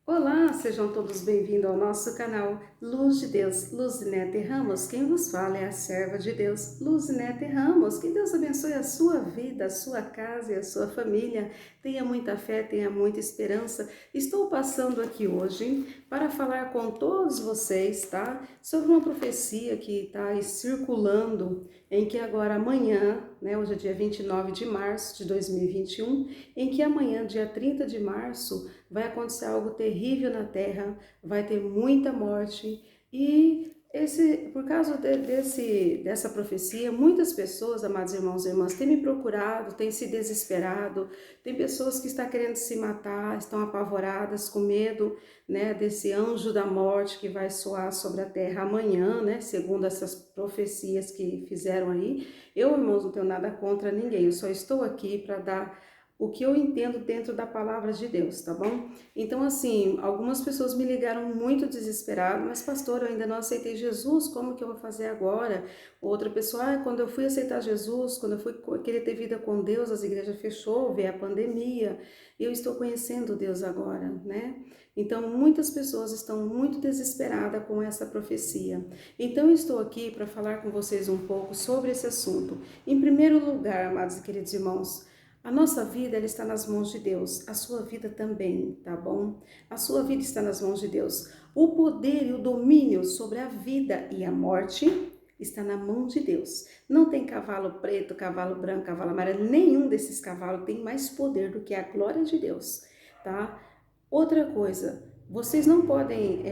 Olá, sejam todos bem-vindos ao nosso canal Luz de Deus, Luzinete Ramos. Quem vos fala é a serva de Deus, Luzinete Ramos. Que Deus abençoe a sua vida, a sua casa e a sua família. Tenha muita fé, tenha muita esperança. Estou passando aqui hoje para falar com todos vocês, tá? Sobre uma profecia que está aí circulando, em que agora amanhã, né, hoje é dia 29 de março de 2021, em que amanhã, dia 30 de março, vai acontecer algo terrível na terra, vai ter muita morte e por causa dessa profecia, muitas pessoas, amados irmãos e irmãs, têm me procurado, têm se desesperado, tem pessoas que estão querendo se matar, estão apavoradas, com medo, né, desse anjo da morte que vai soar sobre a terra amanhã, né, segundo essas profecias que fizeram aí. Eu, irmãos, não tenho nada contra ninguém, eu só estou aqui para dar o que eu entendo dentro da palavra de Deus, tá bom? Então, assim, algumas pessoas me ligaram muito desesperado, mas pastor, eu ainda não aceitei Jesus, como que eu vou fazer agora? Outra pessoa, quando eu fui aceitar Jesus, quando eu fui querer ter vida com Deus, as igrejas fechou, veio a pandemia, eu estou conhecendo Deus agora, né? Então, muitas pessoas estão muito desesperadas com essa profecia. Então, eu estou aqui para falar com vocês um pouco sobre esse assunto. Em primeiro lugar, amados e queridos irmãos, a nossa vida ela está nas mãos de Deus, a sua vida também, tá bom? A sua vida está nas mãos de Deus. O poder e o domínio sobre a vida e a morte está na mão de Deus. Não tem cavalo preto, cavalo branco, cavalo amarelo, nenhum desses cavalos tem mais poder do que a glória de Deus, tá? Outra coisa, vocês não podem,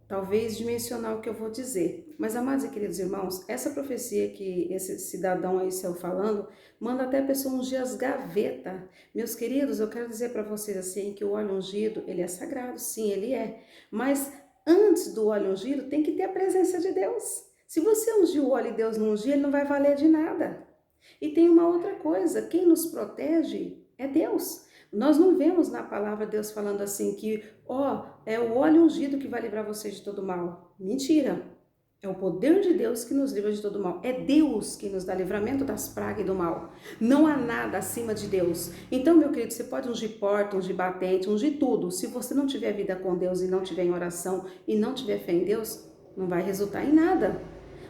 talvez, dimensionar o que eu vou dizer, mas, amados e queridos irmãos, essa profecia que esse cidadão aí saiu falando, manda até a pessoa ungir as gavetas. Meus queridos, eu quero dizer para vocês assim, que o óleo ungido, ele é sagrado, sim, ele é, mas antes do óleo ungido tem que ter a presença de Deus. Se você ungir o óleo e Deus não ungir, ele não vai valer de nada. E tem uma outra coisa, quem nos protege é Deus. Nós não vemos na palavra Deus falando assim que, é o óleo ungido que vai livrar você de todo mal. Mentira. É o poder de Deus que nos livra de todo mal. É Deus que nos dá livramento das pragas e do mal. Não há nada acima de Deus. Então, meu querido, você pode ungir porta, ungir batente, ungir tudo. Se você não tiver vida com Deus e não tiver em oração e não tiver fé em Deus, não vai resultar em nada.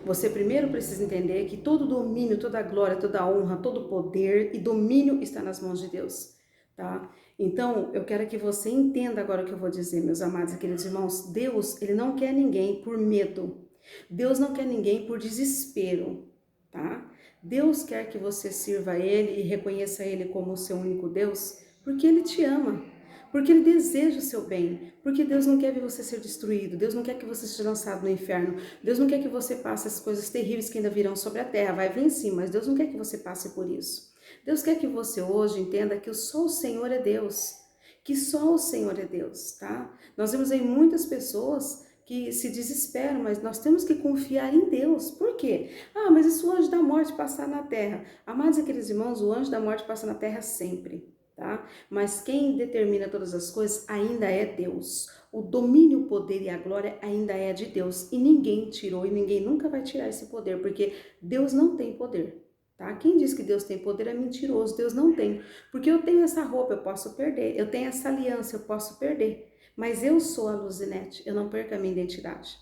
Você primeiro precisa entender que todo domínio, toda glória, toda honra, todo poder e domínio está nas mãos de Deus, tá? Então, eu quero que você entenda agora o que eu vou dizer, meus amados e queridos irmãos. Deus, ele não quer ninguém por medo. Deus não quer ninguém por desespero, tá? Deus quer que você sirva a Ele e reconheça Ele como o seu único Deus, porque Ele te ama, porque Ele deseja o seu bem, porque Deus não quer ver você ser destruído, Deus não quer que você seja lançado no inferno, Deus não quer que você passe as coisas terríveis que ainda virão sobre a terra, vai vir sim, mas Deus não quer que você passe por isso. Deus quer que você hoje entenda que só o Senhor é Deus, que só o Senhor é Deus, tá? Nós vemos aí muitas pessoas que se desesperam, mas nós temos que confiar em Deus. Por quê? Ah, mas e se o anjo da morte passar na terra? Amados e queridos irmãos, o anjo da morte passa na terra sempre, tá? Mas quem determina todas as coisas ainda é Deus. O domínio, o poder e a glória ainda é de Deus. E ninguém tirou e ninguém nunca vai tirar esse poder, porque Deus não tem poder. Tá? Quem diz que Deus tem poder é mentiroso, Deus não tem. Porque eu tenho essa roupa, eu posso perder. Eu tenho essa aliança, eu posso perder. Mas eu sou a Luzinete, eu não perco a minha identidade.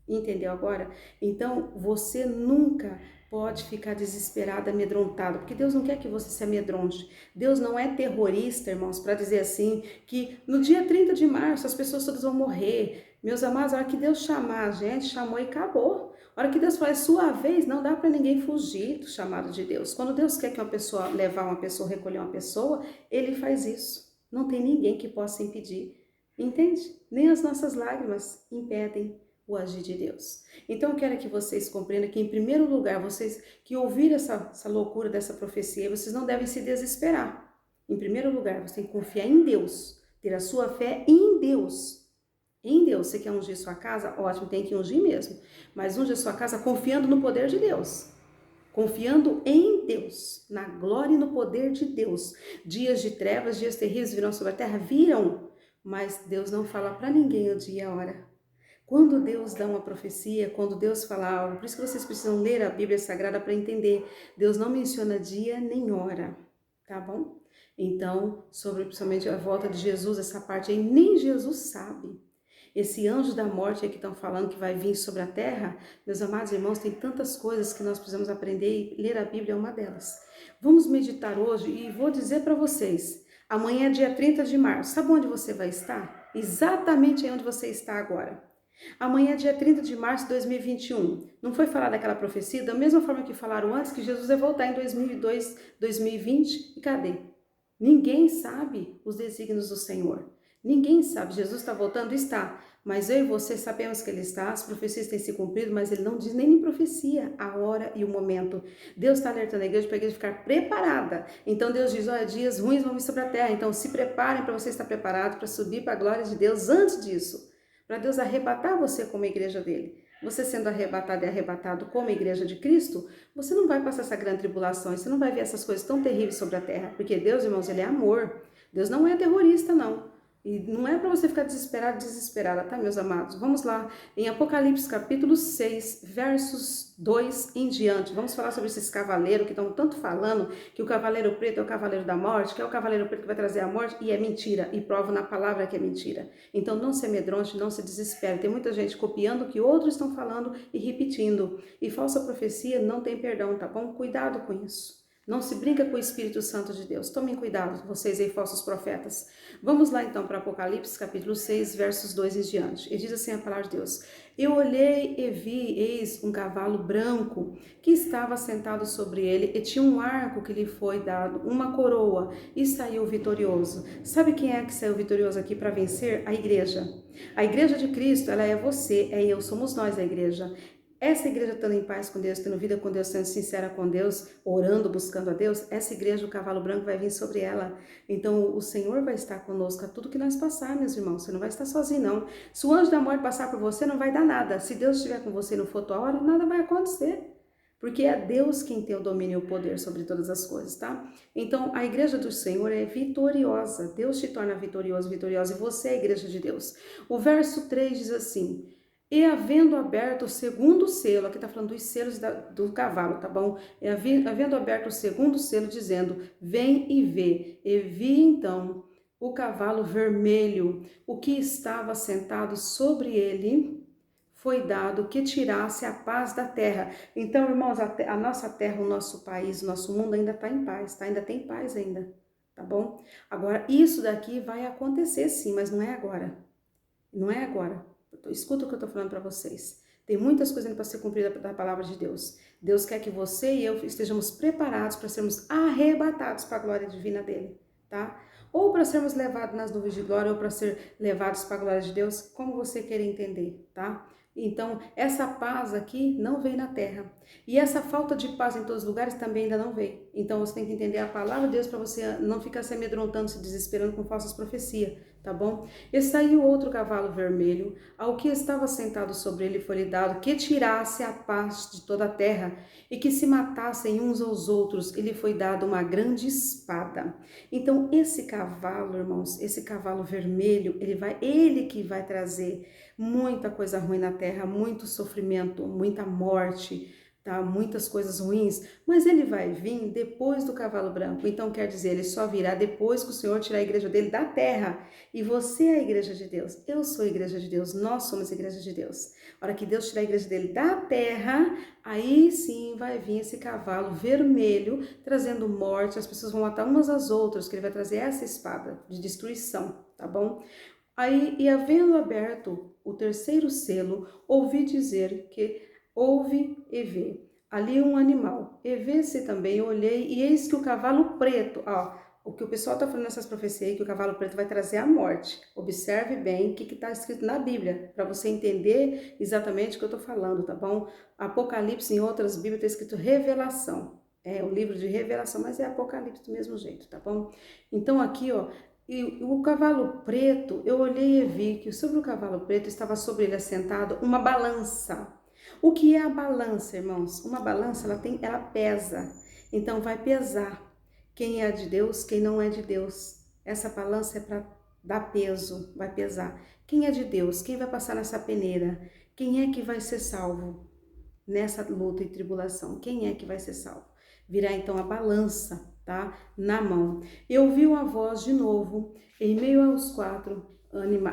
Entendeu agora? Então, você nunca pode ficar desesperado, amedrontado, porque Deus não quer que você se amedronte. Deus não é terrorista, irmãos, para dizer assim, que no dia 30 de março as pessoas todas vão morrer. Meus amados, a hora que Deus chamar a gente, chamou e acabou. A hora que Deus fala, é sua vez, não dá para ninguém fugir do chamado de Deus. Quando Deus quer que uma pessoa, levar uma pessoa, recolher uma pessoa, Ele faz isso. Não tem ninguém que possa impedir. Entende? Nem as nossas lágrimas impedem o agir de Deus. Então eu quero que vocês compreendam que, em primeiro lugar, vocês que ouviram essa loucura dessa profecia, vocês não devem se desesperar. Em primeiro lugar, você tem que confiar em Deus, ter a sua fé em Deus. Em Deus, você quer ungir sua casa? Ótimo, tem que ungir mesmo. Mas unge a sua casa confiando no poder de Deus. Confiando em Deus, na glória e no poder de Deus. Dias de trevas, dias terríveis virão sobre a terra? Viram, mas Deus não fala para ninguém o dia e a hora. Quando Deus dá uma profecia, quando Deus fala algo, por isso que vocês precisam ler a Bíblia Sagrada para entender. Deus não menciona dia nem hora, tá bom? Então, sobre principalmente a volta de Jesus, essa parte aí, nem Jesus sabe. Esse anjo da morte aí que estão falando que vai vir sobre a terra, meus amados irmãos, tem tantas coisas que nós precisamos aprender e ler a Bíblia é uma delas. Vamos meditar hoje e vou dizer para vocês, amanhã é dia 30 de março, sabe onde você vai estar? Exatamente aí onde você está agora. Amanhã é dia 30 de março de 2021. Não foi falar daquela profecia? Da mesma forma que falaram antes que Jesus ia voltar em 2002, 2020. E cadê? Ninguém sabe os desígnios do Senhor. Ninguém sabe. Jesus está voltando? Está. Mas eu e você sabemos que Ele está. As profecias têm se cumprido, mas Ele não diz nem em profecia a hora e o momento. Deus está alertando a igreja para a igreja ficar preparada. Então Deus diz, olha, dias ruins vão vir sobre a terra. Então se preparem para você estar preparado para subir para a glória de Deus antes disso. Para Deus arrebatar você como igreja dele. Você sendo arrebatado e arrebatado como igreja de Cristo, você não vai passar essa grande tribulação, você não vai ver essas coisas tão terríveis sobre a terra, porque Deus, irmãos, Ele é amor. Deus não é terrorista, não. E não é para você ficar desesperado, desesperada, tá, meus amados? Vamos lá, em Apocalipse capítulo 6, versos 2 em diante. Vamos falar sobre esses cavaleiros que estão tanto falando que o cavaleiro preto é o cavaleiro da morte, que é o cavaleiro preto que vai trazer a morte, e é mentira, e prova na palavra que é mentira. Então não se amedronte, não se desespere. Tem muita gente copiando o que outros estão falando e repetindo. E falsa profecia não tem perdão, tá bom? Cuidado com isso. Não se brinca com o Espírito Santo de Deus. Tomem cuidado, vocês aí, falsos profetas. Vamos lá então para Apocalipse, capítulo 6, versos 2 em diante. E diz assim a palavra de Deus. Eu olhei e vi, eis, um cavalo branco, que estava sentado sobre ele, e tinha um arco que lhe foi dado, uma coroa, e saiu vitorioso. Sabe quem é que saiu vitorioso aqui para vencer? A igreja. A igreja de Cristo, ela é você, é eu, somos nós a igreja. Essa igreja estando em paz com Deus, tendo vida com Deus, sendo sincera com Deus, orando, buscando a Deus, essa igreja, o cavalo branco vai vir sobre ela. Então o Senhor vai estar conosco a tudo que nós passar, meus irmãos. Você não vai estar sozinho, não. Se o anjo da morte passar por você, não vai dar nada. Se Deus estiver com você e não for tua hora, nada vai acontecer. Porque é Deus quem tem o domínio e o poder sobre todas as coisas, tá? Então, a igreja do Senhor é vitoriosa. Deus te torna vitorioso, vitoriosa, e você é a igreja de Deus. O verso 3 diz assim... E havendo aberto o segundo selo, aqui está falando dos selos do cavalo, tá bom? E havendo aberto o segundo selo, dizendo, vem e vê. E vi então o cavalo vermelho, o que estava sentado sobre ele, foi dado que tirasse a paz da terra. Então, irmãos, a nossa terra, o nosso país, o nosso mundo ainda está em paz, tá? Ainda tem paz ainda, tá bom? Agora, isso daqui vai acontecer sim, mas não é agora. Não é agora. Escuta o que eu estou falando para vocês. Tem muitas coisas para ser cumpridas da palavra de Deus. Deus quer que você e eu estejamos preparados para sermos arrebatados para a glória divina dele, tá? Ou para sermos levados nas nuvens de glória, ou para ser levados para a glória de Deus, como você queira entender, tá? Então, essa paz aqui não vem na terra. E essa falta de paz em todos os lugares também ainda não vem. Então, você tem que entender a palavra de Deus para você não ficar se amedrontando, se desesperando com falsas profecias, tá bom? E saiu outro cavalo vermelho, ao que estava sentado sobre ele foi-lhe dado que tirasse a paz de toda a terra e que se matassem uns aos outros. Ele foi dado uma grande espada. Então, esse cavalo, irmãos, esse cavalo vermelho, ele que vai trazer muita coisa ruim na terra, muito sofrimento, muita morte, tá? Muitas coisas ruins, mas ele vai vir depois do cavalo branco. Então quer dizer, ele só virá depois que o Senhor tirar a igreja dele da terra. E você é a igreja de Deus. Eu sou a igreja de Deus. Nós somos a igreja de Deus. A hora que Deus tirar a igreja dele da terra, aí sim vai vir esse cavalo vermelho trazendo morte. As pessoas vão matar umas às outras, que ele vai trazer essa espada de destruição, tá bom? Aí, e havendo aberto o terceiro selo, ouvi dizer que ouve e vê. Ali um animal. E vê-se também, eu olhei, e eis que o cavalo preto, ó, o que o pessoal está falando nessas profecias aí, que o cavalo preto vai trazer a morte. Observe bem o que está escrito na Bíblia, para você entender exatamente o que eu estou falando, tá bom? Apocalipse, em outras Bíblias, está escrito revelação. É o livro de revelação, mas é Apocalipse do mesmo jeito, tá bom? Então aqui, ó, e o cavalo preto, eu olhei e vi que sobre o cavalo preto estava sobre ele assentado uma balança. O que é a balança, irmãos? Uma balança, ela pesa. Então vai pesar quem é de Deus, quem não é de Deus. Essa balança é para dar peso, vai pesar. Quem é de Deus? Quem vai passar nessa peneira? Quem é que vai ser salvo nessa luta e tribulação? Quem é que vai ser salvo? Virá então a balança. tá? Na mão. E ouvi uma voz de novo, em meio aos 4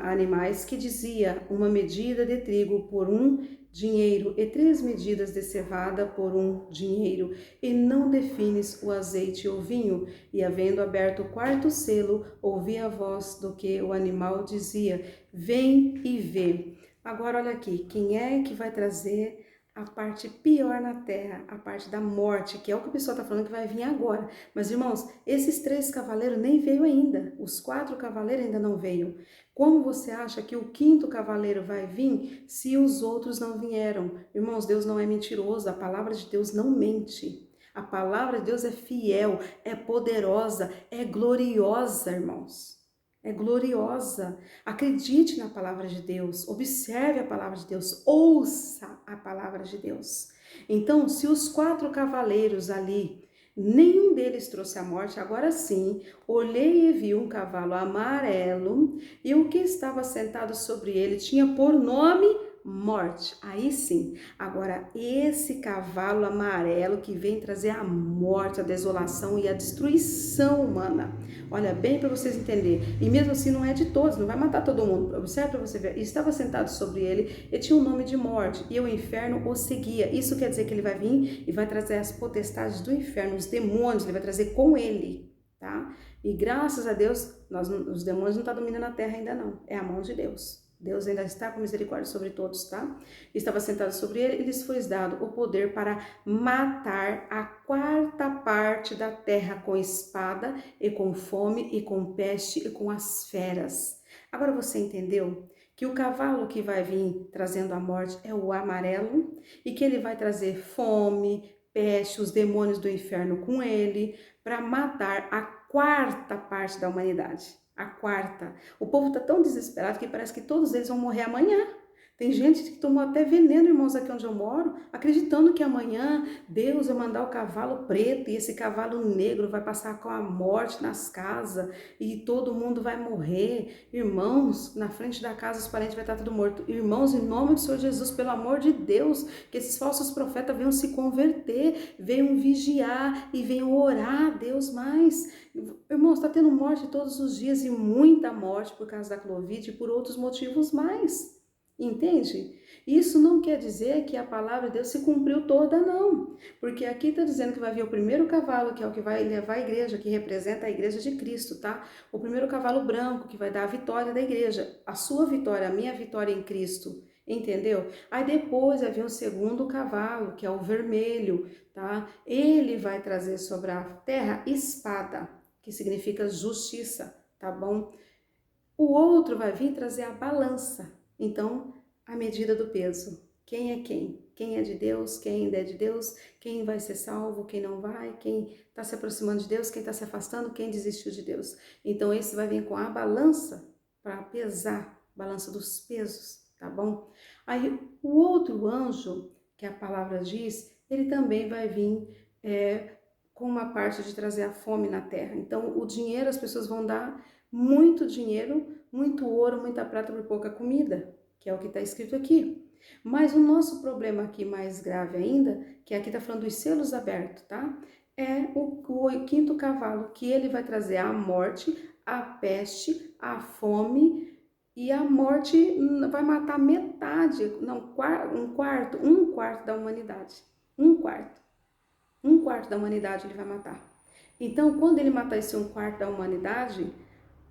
animais, que dizia: uma medida de trigo por um dinheiro e 3 medidas de cevada por um dinheiro, e não defines o azeite e o vinho. E havendo aberto o 4º selo, ouvi a voz do que o animal dizia: vem e vê. Agora olha aqui, quem é que vai trazer a parte pior na terra, a parte da morte, que é o que o pessoal está falando que vai vir agora. Mas, irmãos, esses 3 cavaleiros nem veio ainda, os 4 cavaleiros ainda não veio. Como você acha que o 5º cavaleiro vai vir se os outros não vieram? Irmãos, Deus não é mentiroso, a palavra de Deus não mente. A palavra de Deus é fiel, é poderosa, é gloriosa, irmãos. É gloriosa. Acredite na palavra de Deus, observe a palavra de Deus, ouça a palavra de Deus. Então, se os 4 cavaleiros ali, nenhum deles trouxe a morte, agora sim, olhei e vi um cavalo amarelo, e o que estava sentado sobre ele tinha por nome morte. Aí sim, agora esse cavalo amarelo que vem trazer a morte, a desolação e a destruição humana. Olha bem para vocês entenderem. E mesmo assim não é de todos, não vai matar todo mundo. Observe para você ver. E estava sentado sobre ele e tinha o nome de morte, e o inferno o seguia. Isso quer dizer que ele vai vir e vai trazer as potestades do inferno, os demônios, ele vai trazer com ele, tá? E graças a Deus, os demônios não estão dominando a terra ainda não. É a mão de Deus. Deus ainda está com misericórdia sobre todos, tá? Estava sentado sobre ele e lhes foi dado o poder para matar a 4ª parte da terra com espada e com fome e com peste e com as feras. Agora você entendeu que o cavalo que vai vir trazendo a morte é o amarelo e que ele vai trazer fome, peste, os demônios do inferno com ele para matar a 4ª parte da humanidade. A 4ª. O povo está tão desesperado que parece que todos eles vão morrer amanhã. Tem gente que tomou até veneno, irmãos, aqui onde eu moro, acreditando que amanhã Deus vai mandar o cavalo preto e esse cavalo negro vai passar com a morte nas casas e todo mundo vai morrer. Irmãos, na frente da casa os parentes vai estar tudo morto. Irmãos, em nome do Senhor Jesus, pelo amor de Deus, que esses falsos profetas venham se converter, venham vigiar e venham orar a Deus mais. Irmãos, está tendo morte todos os dias e muita morte por causa da Covid e por outros motivos mais. Entende? Isso não quer dizer que a palavra de Deus se cumpriu toda, não. Porque aqui está dizendo que vai vir o primeiro cavalo, que é o que vai levar a igreja, que representa a igreja de Cristo, tá? O primeiro cavalo branco, que vai dar a vitória da igreja. A sua vitória, a minha vitória em Cristo. Entendeu? Aí depois vai vir o 2º cavalo, que é o vermelho, tá? Ele vai trazer sobre a terra espada, que significa justiça, tá bom? O outro vai vir trazer a balança. Então, a medida do peso. Quem é quem? Quem é de Deus? Quem ainda é de Deus? Quem vai ser salvo? Quem não vai? Quem está se aproximando de Deus? Quem está se afastando? Quem desistiu de Deus? Então, esse vai vir com a balança para pesar, balança dos pesos, tá bom? Aí, o outro anjo, que a palavra diz, ele também vai vir com uma parte de trazer a fome na terra. Então, o dinheiro, as pessoas vão dar muito dinheiro, muito ouro, muita prata por pouca comida, que é o que está escrito aqui. Mas o nosso problema aqui mais grave ainda, que aqui está falando dos selos abertos, tá? É o 5º cavalo, que ele vai trazer a morte, a peste, a fome, e a morte vai matar metade, não, um quarto da humanidade. Um quarto da humanidade ele vai matar. Então, quando ele matar esse 1/4 da humanidade,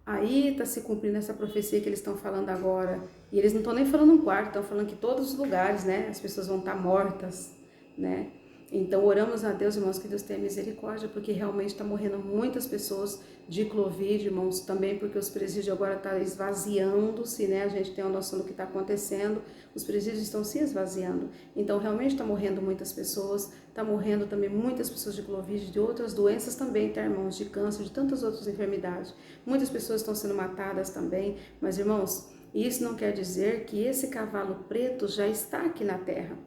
aí está se cumprindo essa profecia que eles estão falando agora. E eles não estão nem falando 1/4, estão falando que todos os lugares, né, as pessoas vão estar mortas, né? Então, oramos a Deus, irmãos, que Deus tenha misericórdia, porque realmente está morrendo muitas pessoas de Covid, irmãos, também porque os presídios agora estão esvaziando-se, né? A gente tem uma noção do que está acontecendo, os presídios estão se esvaziando. Então, realmente está morrendo muitas pessoas, está morrendo também muitas pessoas de Covid, de outras doenças também, tá, irmãos? De câncer, de tantas outras enfermidades. Muitas pessoas estão sendo matadas também, mas, irmãos, isso não quer dizer que esse cavalo preto já está aqui na terra.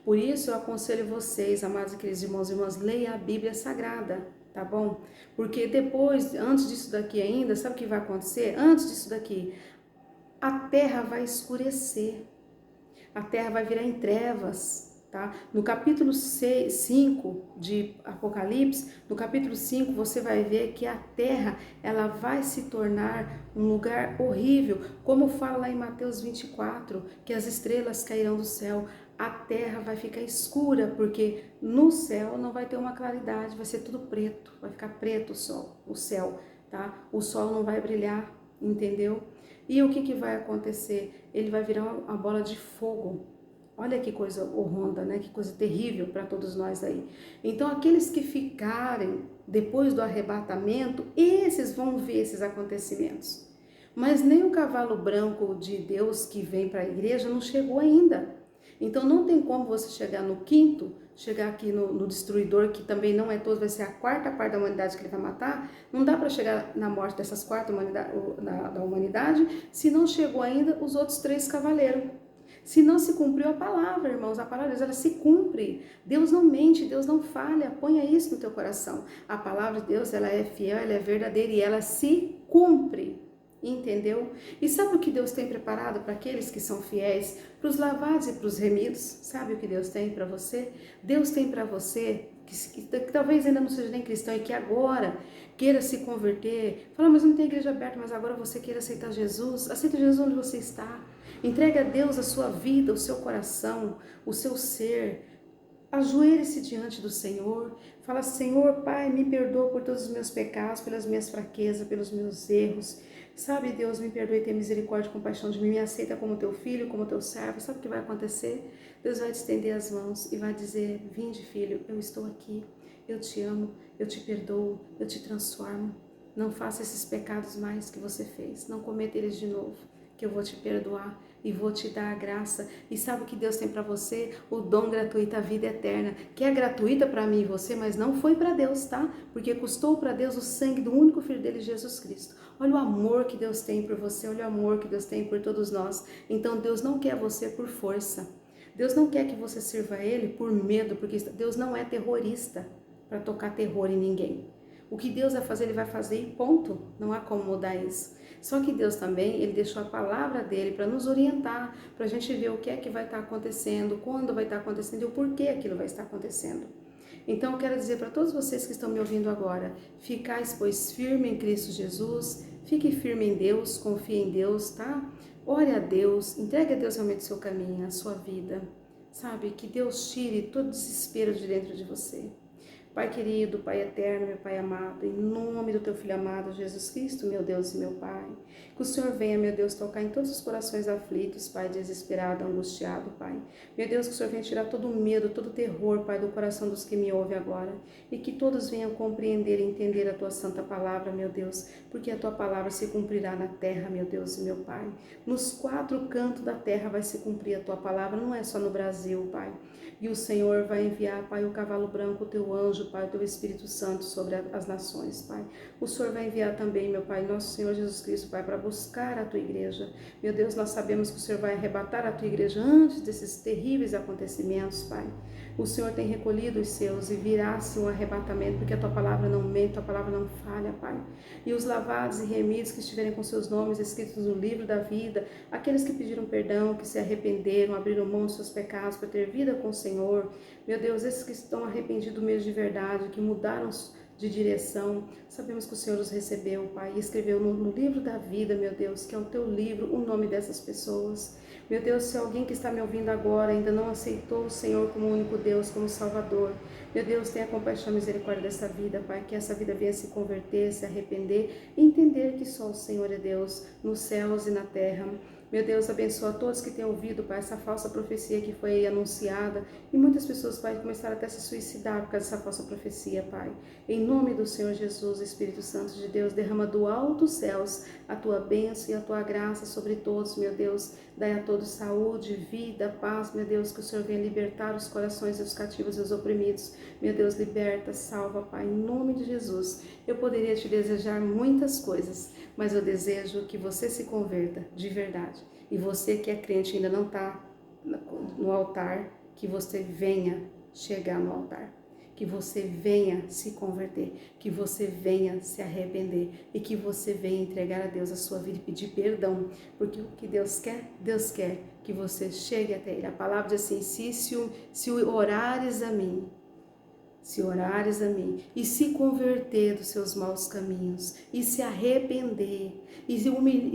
Por isso eu aconselho vocês, amados e queridos irmãos e irmãs, leia a Bíblia Sagrada, tá bom? Porque depois, antes disso daqui ainda, sabe o que vai acontecer? Antes disso daqui, a terra vai escurecer, a terra vai virar em trevas. Tá? No capítulo 5 de Apocalipse, no capítulo 5 você vai ver que a terra ela vai se tornar um lugar horrível, como fala lá em Mateus 24, que as estrelas cairão do céu, a terra vai ficar escura, porque no céu não vai ter uma claridade, vai ser tudo preto, vai ficar preto o céu, tá? O sol não vai brilhar, entendeu? E o que vai acontecer? Ele vai virar uma bola de fogo. Olha que coisa horrenda, né? Que coisa terrível para todos nós aí. Então, aqueles que ficarem depois do arrebatamento, esses vão ver esses acontecimentos. Mas nem o cavalo branco de Deus que vem para a igreja não chegou ainda. Então, não tem como você chegar no quinto, chegar aqui no destruidor, que também não é todo, vai ser a quarta parte da humanidade que ele vai matar. Não dá para chegar na morte dessas quartas da humanidade, se não chegou ainda os outros 3 cavaleiros. Se não se cumpriu a palavra, irmãos, a palavra de Deus, ela se cumpre. Deus não mente, Deus não falha, ponha isso no teu coração. A palavra de Deus, ela é fiel, ela é verdadeira e ela se cumpre, entendeu? E sabe o que Deus tem preparado para aqueles que são fiéis, para os lavados e para os remidos? Sabe o que Deus tem para você? Deus tem para você, que talvez ainda não seja nem cristão e que agora queira se converter, fala, mas não tem igreja aberta, mas agora você queira aceitar Jesus, aceita Jesus onde você está. Entregue a Deus a sua vida, o seu coração, o seu ser. Ajoelhe-se diante do Senhor. Fala, Senhor, Pai, me perdoa por todos os meus pecados, pelas minhas fraquezas, pelos meus erros. Sabe, Deus, me perdoe e tenha misericórdia e compaixão de mim. Me aceita como teu filho, como teu servo. Sabe o que vai acontecer? Deus vai te estender as mãos e vai dizer, vinde, filho, eu estou aqui. Eu te amo, eu te perdoo, eu te transformo. Não faça esses pecados mais que você fez. Não cometa eles de novo, que eu vou te perdoar e vou te dar a graça. E sabe o que Deus tem para você? O dom gratuito, a vida eterna, que é gratuita para mim e você, mas não foi para Deus, tá? Porque custou para Deus o sangue do único Filho dele, Jesus Cristo. Olha o amor que Deus tem por você, olha o amor que Deus tem por todos nós. Então Deus não quer você por força. Deus não quer que você sirva a Ele por medo, porque Deus não é terrorista para tocar terror em ninguém. O que Deus vai fazer, Ele vai fazer e ponto. Não há como mudar isso. Só que Deus também, Ele deixou a palavra dEle para nos orientar, para a gente ver o que é que vai estar acontecendo, quando vai estar acontecendo e o porquê aquilo vai estar acontecendo. Então eu quero dizer para todos vocês que estão me ouvindo agora, ficais, pois, firme em Cristo Jesus, fique firme em Deus, confie em Deus, tá? Ore a Deus, entregue a Deus realmente o seu caminho, a sua vida. Sabe, que Deus tire todo desespero de dentro de você. Pai querido, Pai eterno, meu Pai amado, em nome do Teu Filho amado, Jesus Cristo, meu Deus e meu Pai, que o Senhor venha, meu Deus, tocar em todos os corações aflitos, Pai, desesperado, angustiado, Pai. Meu Deus, que o Senhor venha tirar todo o medo, todo o terror, Pai, do coração dos que me ouvem agora, e que todos venham compreender e entender a Tua santa palavra, meu Deus, porque a Tua palavra se cumprirá na terra, meu Deus e meu Pai. Nos 4 cantos da terra vai se cumprir a Tua palavra, não é só no Brasil, Pai. E o Senhor vai enviar, Pai, o cavalo branco, o Teu anjo, Pai, o Teu Espírito Santo sobre as nações, Pai. O Senhor vai enviar também, meu Pai, nosso Senhor Jesus Cristo, Pai, para buscar a Tua igreja. Meu Deus, nós sabemos que o Senhor vai arrebatar a Tua igreja antes desses terríveis acontecimentos, Pai. O Senhor tem recolhido os seus e virá-se um arrebatamento, porque a Tua palavra não mente, a Tua palavra não falha, Pai. E os lavados e remidos que estiverem com seus nomes escritos no livro da vida, aqueles que pediram perdão, que se arrependeram, abriram mão dos seus pecados para ter vida com o Senhor, meu Deus, esses que estão arrependidos mesmo de verdade, que mudaram de direção, sabemos que o Senhor os recebeu, Pai, e escreveu no livro da vida, meu Deus, que é o Teu livro, o nome dessas pessoas. Meu Deus, se alguém que está me ouvindo agora ainda não aceitou o Senhor como o único Deus, como Salvador, meu Deus, tenha compaixão e misericórdia dessa vida, Pai, que essa vida venha se converter, se arrepender e entender que só o Senhor é Deus, nos céus e na terra. Meu Deus, abençoa todos que têm ouvido, Pai, essa falsa profecia que foi anunciada. E muitas pessoas, Pai, começaram até a se suicidar por causa dessa falsa profecia, Pai. Em nome do Senhor Jesus, Espírito Santo de Deus, derrama do alto dos céus a Tua bênção e a Tua graça sobre todos, meu Deus. Dai a todos saúde, vida, paz, meu Deus, que o Senhor venha libertar os corações dos cativos e dos oprimidos. Meu Deus, liberta, salva, Pai, em nome de Jesus. Eu poderia te desejar muitas coisas, mas eu desejo que você se converta de verdade. E você que é crente ainda não está no altar, que você venha chegar no altar. Que que você venha se converter, que você venha se arrepender e que você venha entregar a Deus a sua vida e pedir perdão, porque o que Deus quer que você chegue até Ele. A palavra diz assim, se orares a mim, e se converter dos seus maus caminhos, e se arrepender, e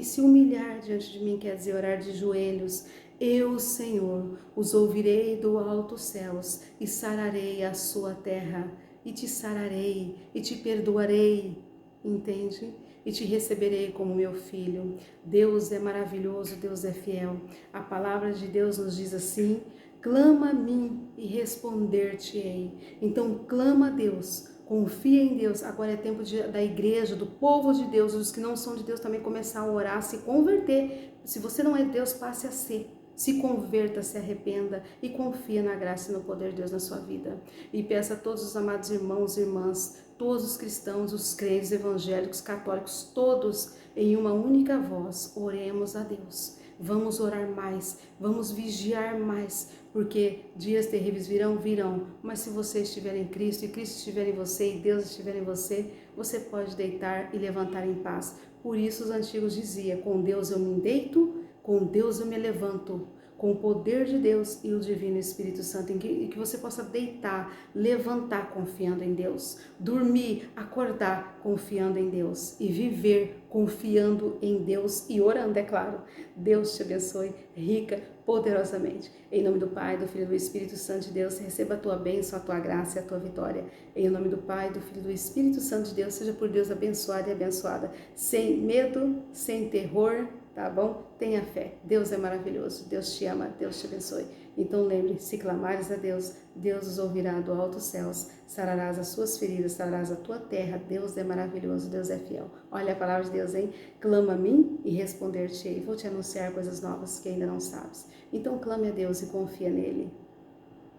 se humilhar diante de mim, quer dizer, orar de joelhos, eu, Senhor, os ouvirei do alto céus, e sararei a sua terra, e te sararei, e te perdoarei, entende? E te receberei como meu filho. Deus é maravilhoso, Deus é fiel. A palavra de Deus nos diz assim, clama a mim e responder-te-ei. Então clama a Deus, confia em Deus. Agora é tempo da igreja, do povo de Deus, os que não são de Deus também começar a orar, se converter. Se você não é de Deus, passe a ser. Se converta, se arrependa e confia na graça e no poder de Deus na sua vida. E peça a todos os amados irmãos e irmãs, todos os cristãos, os crentes, evangélicos, católicos, todos em uma única voz, oremos a Deus. Vamos orar mais, vamos vigiar mais, porque dias terríveis virão, mas se você estiver em Cristo e Cristo estiver em você e Deus estiver em você, você pode deitar e levantar em paz. Por isso os antigos diziam, com Deus eu me deito, com Deus eu me levanto, com o poder de Deus e o Divino Espírito Santo, em que você possa deitar, levantar confiando em Deus, dormir, acordar confiando em Deus e viver confiando em Deus e orando, é claro. Deus te abençoe rica, poderosamente. Em nome do Pai, do Filho e do Espírito Santo de Deus, receba a tua bênção, a tua graça e a tua vitória. Em nome do Pai, do Filho e do Espírito Santo de Deus, seja por Deus abençoada e abençoada, sem medo, sem terror, tá bom? Tenha fé. Deus é maravilhoso. Deus te ama. Deus te abençoe. Então lembre, se clamares a Deus, Deus os ouvirá do alto céus. Sararás as suas feridas, sararás a tua terra. Deus é maravilhoso. Deus é fiel. Olha a palavra de Deus, hein? Clama a mim e responder-te-ei. Vou te anunciar coisas novas que ainda não sabes. Então clame a Deus e confia nele.